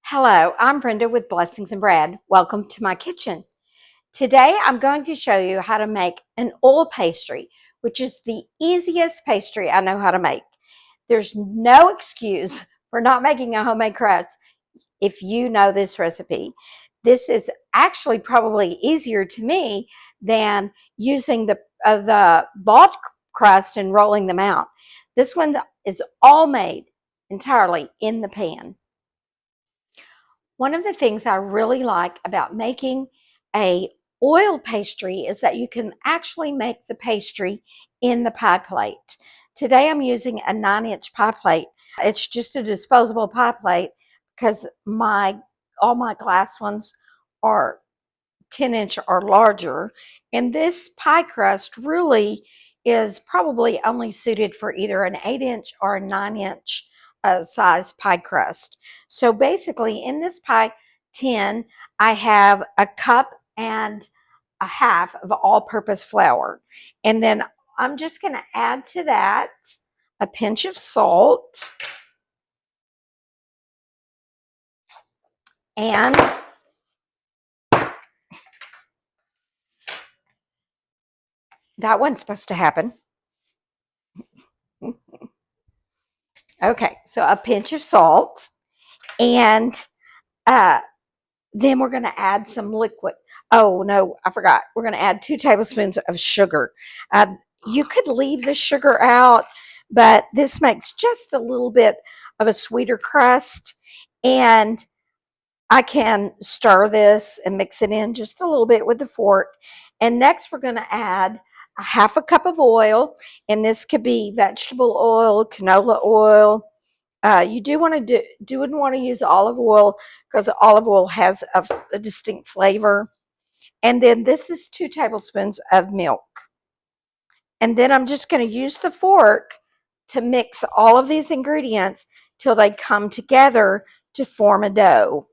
Hello, I'm Brenda with Blessings and Bread. Welcome to my kitchen. Today I'm going to show you how to make an oil pastry, which is the easiest pastry I know how to make. There's no excuse for not making a homemade crust if you know this recipe. This is actually probably easier to me than using the bought crust and rolling them out. This one is all made entirely in the pan. One of the things I really like about making a oil pastry is that you can actually make the pastry in the pie plate. Today I'm using a 9-inch pie plate. It's just a disposable pie plate because all my glass ones are 10-inch or larger. And this pie crust really is probably only suited for either an 8-inch or a 9-inch size pie crust. So basically in this pie tin, I have a cup and a half of all-purpose flour. And then I'm just going to add to that a pinch of salt and that wasn't supposed to happen. Okay, so a pinch of salt, and then we're going to add some liquid. Oh, no, I forgot. We're going to add 2 tablespoons of sugar. You could leave the sugar out, but this makes just a little bit of a sweeter crust, and I can stir this and mix it in just a little bit with the fork. And next we're going to add a half a cup of oil, and this could be vegetable oil, canola oil. You wouldn't want to use olive oil because olive oil has a distinct flavor. And then this is 2 tablespoons of milk. And then I'm just going to use the fork to mix all of these ingredients till they come together to form a dough.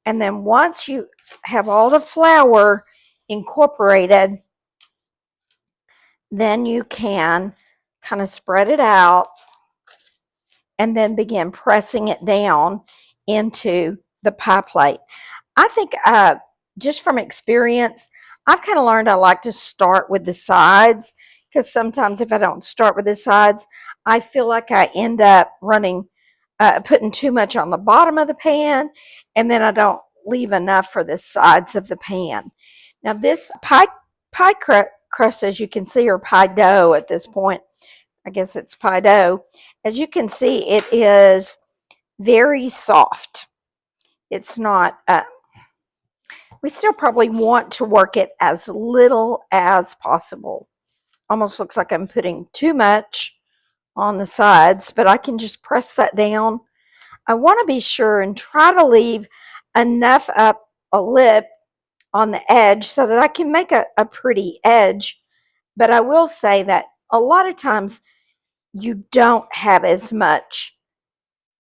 And then once you have all the flour incorporated, then you can kind of spread it out and then begin pressing it down into the pie plate. I think just from experience, I've kind of learned I like to start with the sides, because sometimes if I don't start with the sides, I feel like I end up putting too much on the bottom of the pan, and then I don't leave enough for the sides of the pan. Now this pie crust, as you can see, or pie dough at this point, I guess it's pie dough. As you can see, it is very soft. It's not, we still probably want to work it as little as possible. Almost looks like I'm putting too much on the sides, but I can just press that down. I want to be sure and try to leave enough up a lip on the edge so that I can make a pretty edge. But I will say that a lot of times you don't have as much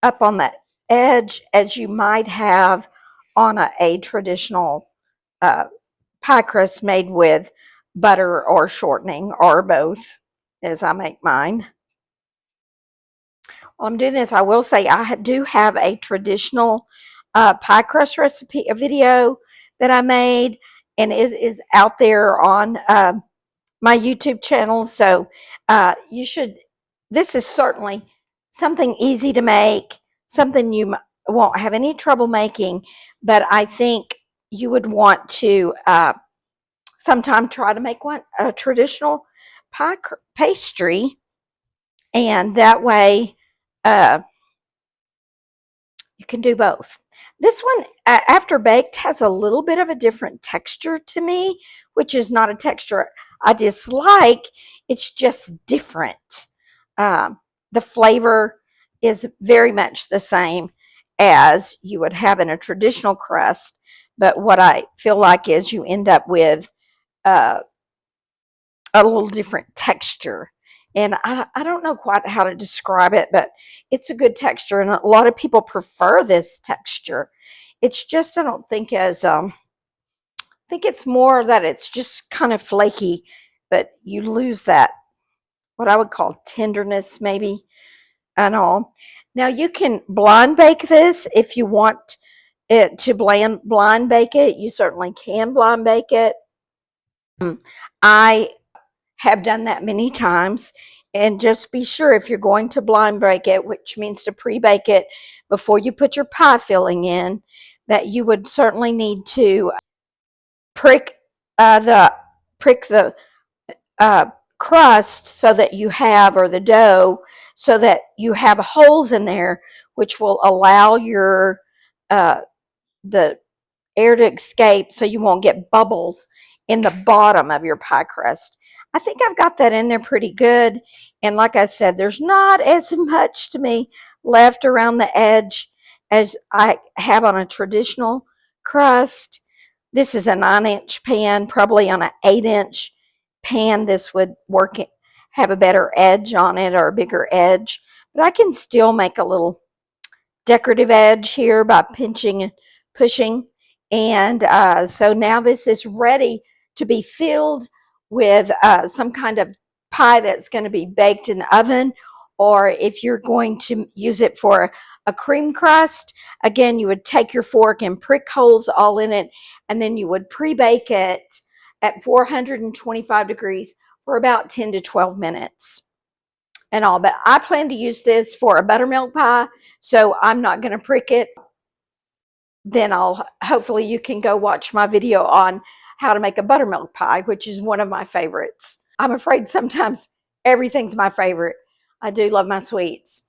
up on the edge as you might have on a traditional pie crust made with butter or shortening, or both, as I make mine. While I'm doing this, I will say I do have a traditional pie crust recipe, a video that I made, and it is out there on my YouTube channel. So this is certainly something easy to make, something you won't have any trouble making, but I think you would want to sometime try to make a traditional pastry, and that way you can do both. This one, after baked, has a little bit of a different texture to me, which is not a texture I dislike. It's just different. The flavor is very much the same as you would have in a traditional crust, but what I feel like is you end up with a little different texture And I don't know quite how to describe it, but it's a good texture, and a lot of people prefer this texture. It's just, I don't think as I think it's more that it's just kind of flaky, but you lose that what I would call tenderness maybe and all. Now you can blind bake this if you want it to blind bake it. You certainly can blind bake it. I have done that many times. And just be sure if you're going to blind bake it, which means to pre-bake it before you put your pie filling in, that you would certainly need to prick the crust so that you have, or the dough, so that you have holes in there, which will allow your the air to escape, so you won't get bubbles in the bottom of your pie crust. I think I've got that in there pretty good. And like I said, there's not as much to me left around the edge as I have on a traditional crust. This is a 9-inch pan. Probably on an 8-inch pan, this would work, have a better edge on it, or a bigger edge. But I can still make a little decorative edge here by pinching and pushing. And so now this is ready to be filled with some kind of pie that's going to be baked in the oven. Or if you're going to use it for a cream crust, again, you would take your fork and prick holes all in it, and then you would pre-bake it at 425 degrees for about 10 to 12 minutes and all. But I plan to use this for a buttermilk pie, so I'm not going to prick it. Then hopefully you can go watch my video on how to make a buttermilk pie, which is one of my favorites. I'm afraid sometimes everything's my favorite. I do love my sweets.